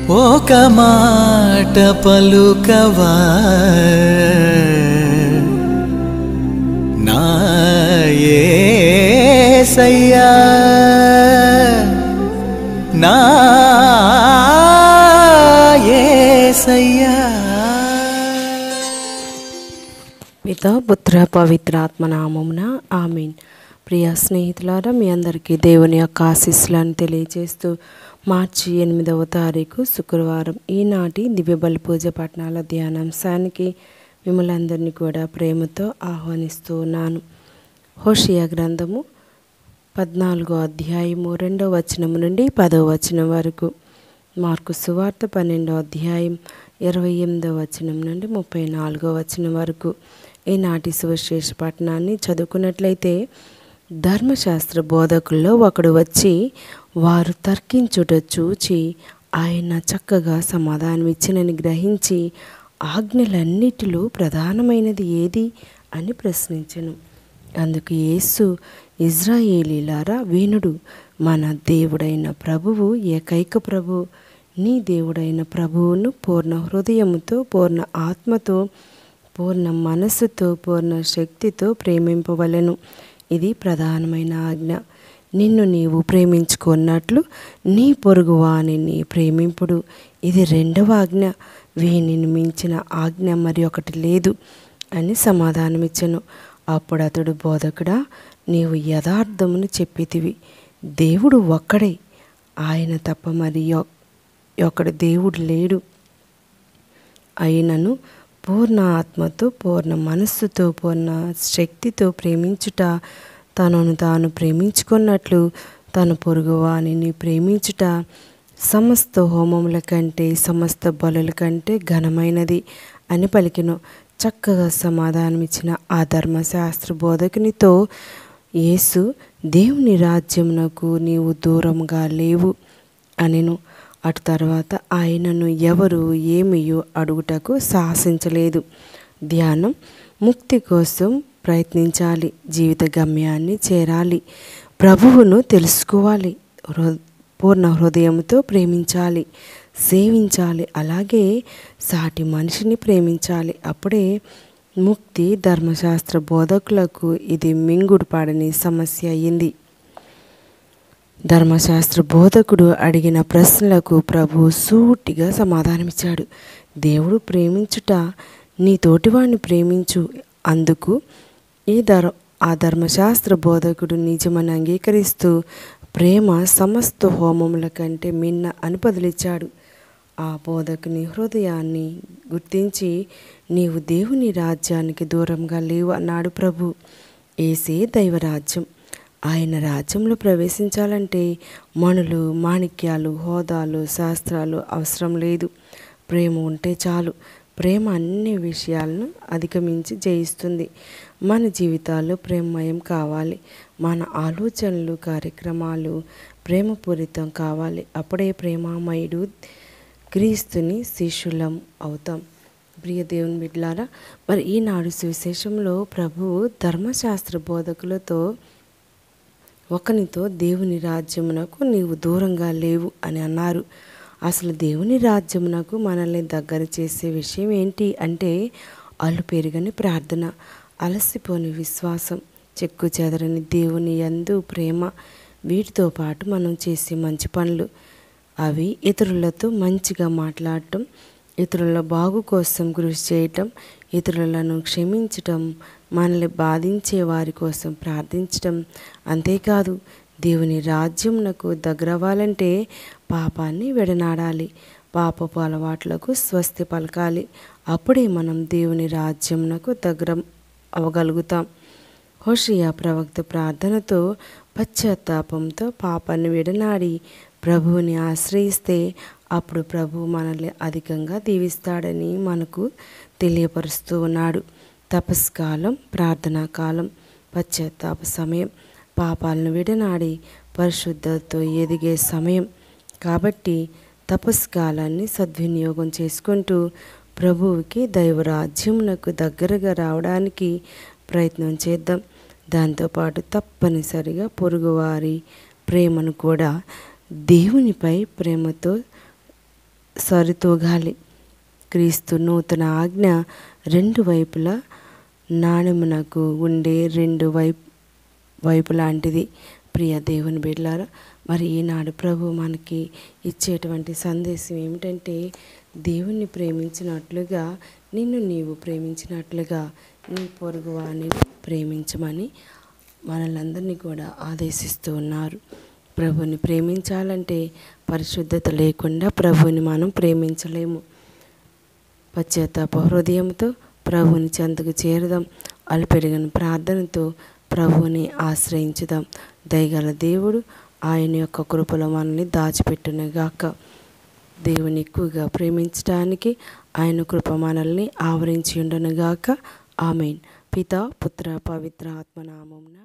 ఒక మాట పలుకవా నా యేసయ్యా, నా యేసయ్యా. పితా పుత్ర పవిత్రాత్మ నామమున ఆమేన్. ప్రియ స్నేహితులారా, మీ అందరికీ దేవుని యొక్క ఆశీస్సులను తెలియజేస్తూ మార్చి 8వ తారీఖు శుక్రవారం ఈనాటి దివ్య బలి పూజ పట్టణాల ధ్యానాంశానికి మిమ్మల్ని అందరినీ కూడా ప్రేమతో ఆహ్వానిస్తూ ఉన్నాను. హోషియా గ్రంథము 14వ అధ్యాయము 2వ వచనం నుండి 10వ వచనం వరకు, మార్కు సువార్త 12వ అధ్యాయం 28వ వచనం నుండి 34వ వచనం వరకు ఈనాటి సువిశేష పట్టణాన్ని చదువుకున్నట్లయితే, ధర్మశాస్త్ర బోధకుల్లో ఒకడు వచ్చి వారు తర్కించుట చూచి ఆయన చక్కగా సమాధానమిచ్చినని గ్రహించి, ఆజ్ఞలన్నిటిలో ప్రధానమైనది ఏది అని ప్రశ్నించెను. అందుకు యేసు, ఇజ్రాయేలీలారా వినుడు, మన దేవుడైన ప్రభువు ఏకైక ప్రభు. నీ దేవుడైన ప్రభువును పూర్ణ హృదయముతో, పూర్ణ ఆత్మతో, పూర్ణ మనస్సుతో, పూర్ణ శక్తితో ప్రేమింపవలెను. ఇది ప్రధానమైన ఆజ్ఞ. నిన్ను నీవు ప్రేమించుకున్నట్లు నీ పొరుగువానిని ప్రేమింపుడు. ఇది రెండవ ఆజ్ఞ. వీనిని మించిన ఆజ్ఞ మరి ఒకటి లేదు అని సమాధానమిచ్చెను. అప్పుడు అతడు, బోధకుడా, నీవు యథార్థమును చెప్పితివి. దేవుడు ఒక్కడే, ఆయన తప్ప మరి ఒకడు దేవుడు లేడు. అయినను పూర్ణ ఆత్మతో, పూర్ణ మనస్సుతో, పూర్ణ శక్తితో ప్రేమించుట, తనను తాను ప్రేమించుకున్నట్లు తన పొరుగువానిని ప్రేమించుట సమస్త హోమముల కంటే, సమస్త బలుల కంటే ఘనమైనది అని పలికెను. చక్కగా సమాధానమిచ్చిన ఆ ధర్మశాస్త్ర బోధకునితో యేసు, దేవుని రాజ్యమునకు నీవు దూరంగా లేవు అనెను. అటు తర్వాత ఆయనను ఎవరు ఏమియో అడుగుటకు సాహసించలేదు. ధ్యానం: ముక్తి కోసం ప్రయత్నించాలి, జీవిత గమ్యాన్ని చేరాలి, ప్రభువును తెలుసుకోవాలి, పూర్ణ హృదయంతో ప్రేమించాలి, సేవించాలి, అలాగే సాటి మనిషిని ప్రేమించాలి. అప్పుడే ముక్తి. ధర్మశాస్త్ర బోధకులకు ఇది మింగుడు పడని సమస్య అయింది. ధర్మశాస్త్ర బోధకుడు అడిగిన ప్రశ్నలకు ప్రభు సూటిగా సమాధానమిచ్చాడు. దేవుడు ప్రేమించుట, నీ తోటివాడిని ప్రేమించు. అందుకు ఆ ధర్మశాస్త్ర బోధకుడు నిజమని అంగీకరిస్తూ ప్రేమ సమస్త హోమముల కంటే మిన్న అని బదులిచ్చాడు. ఆ బోధకుని హృదయాన్ని గుర్తించి, నీవు దేవుని రాజ్యానికి దూరంగా లేవు అన్నాడు ప్రభు. ఏసే దైవరాజ్యం. ఆయన రాజ్యంలో ప్రవేశించాలంటే మణులు, మాణిక్యాలు, హోదాలు, శాస్త్రాలు అవసరం లేదు. ప్రేమ ఉంటే చాలు. ప్రేమ అన్ని విషయాలను అధిగమించి జయిస్తుంది. మన జీవితాల్లో ప్రేమమయం కావాలి. మన ఆలోచనలు, కార్యక్రమాలు ప్రేమపూరితం కావాలి. అప్పుడే ప్రేమామయుడు క్రీస్తుని శిష్యులం అవుతాం. ప్రియ దేవుని బిడ్డలారా, మరి ఈనాడు సువిశేషంలో ప్రభువు ధర్మశాస్త్ర బోధకులతో ఒకనితో దేవుని రాజ్యమునకు నీవు దూరంగా లేవు అని అన్నారు. అసలు దేవుని రాజ్యమునకు మనల్ని దగ్గర చేసే విషయం ఏంటి అంటే, అలుపెరుగని ప్రార్థన, అలసిపోని విశ్వాసం, చెక్కు చెదరని దేవుని యందు ప్రేమ. వీటితో పాటు మనం చేసే మంచి పనులు, అవి ఇతరులతో మంచిగా మాట్లాడటం, ఇతరుల బాగు కోసం కృషి చేయటం, ఇతరులను క్షమించటం, మనల్ని బాధించే వారి కోసం ప్రార్థించటం. అంతేకాదు, దేవుని రాజ్యమునకు దగ్గరవ్వాలంటే పాపాన్ని విడనాడాలి, పాపపు అలవాట్లకు స్వస్తి పలకాలి. అప్పుడే మనం దేవుని రాజ్యమునకు దగ్గర అవ్వగలుగుతాం. హోషియా ప్రవక్త ప్రార్థనతో, పశ్చాత్తాపంతో పాపాన్ని విడనాడి ప్రభువుని ఆశ్రయిస్తే అప్పుడు ప్రభు మనల్ని అధికంగా దీవిస్తాడని మనకు తెలియపరుస్తూ ఉన్నాడు. తపస్కాలం, ప్రార్థనా కాలం, పశ్చాత్తాప సమయం, పాపాలను విడనాడి పరిశుద్ధతతో ఎదిగే సమయం. కాబట్టి తపస్కాలాన్ని సద్వినియోగం చేసుకుంటూ ప్రభువుకి, దైవరాజ్యమునకు దగ్గరగా రావడానికి ప్రయత్నం చేద్దాం. దాంతోపాటు తప్పనిసరిగా పొరుగువారి ప్రేమను కూడా దేవునిపై ప్రేమతో సరితూగాలి. క్రీస్తు నూతన ఆజ్ఞ రెండు వైపులా నాణెమునకు ఉండే రెండు వైపు లాంటిది. ప్రియ దేవుని బిడ్డలారా, మరి ఈనాడు ప్రభు మనకి ఇచ్చేటువంటి సందేశం ఏమిటంటే, దేవుణ్ణి ప్రేమించినట్లుగా నిన్ను నీవు ప్రేమించినట్లుగా నీ పొరుగువాని ప్రేమించమని మనలందరినీ కూడా ఆదేశిస్తూ ఉన్నారు. ప్రభుని ప్రేమించాలంటే పరిశుద్ధత లేకుండా ప్రభుని మనం ప్రేమించలేము. పశ్చాత్తాప హృదయంతో ప్రభుని చెంతకు చేరదాం. అలుపెరగని ప్రార్థనతో ప్రభుని ఆశ్రయించుదాం. దయగల దేవుడు ఆయన యొక్క కృపలో మనల్ని దాచిపెట్టునుగాక. దేవుని ఎక్కువగా ప్రేమించడానికి ఆయన కృప మనల్ని ఆవరించి ఉండునుగాక. ఆమేన్. పితా పుత్ర పవిత్ర ఆత్మ నామమున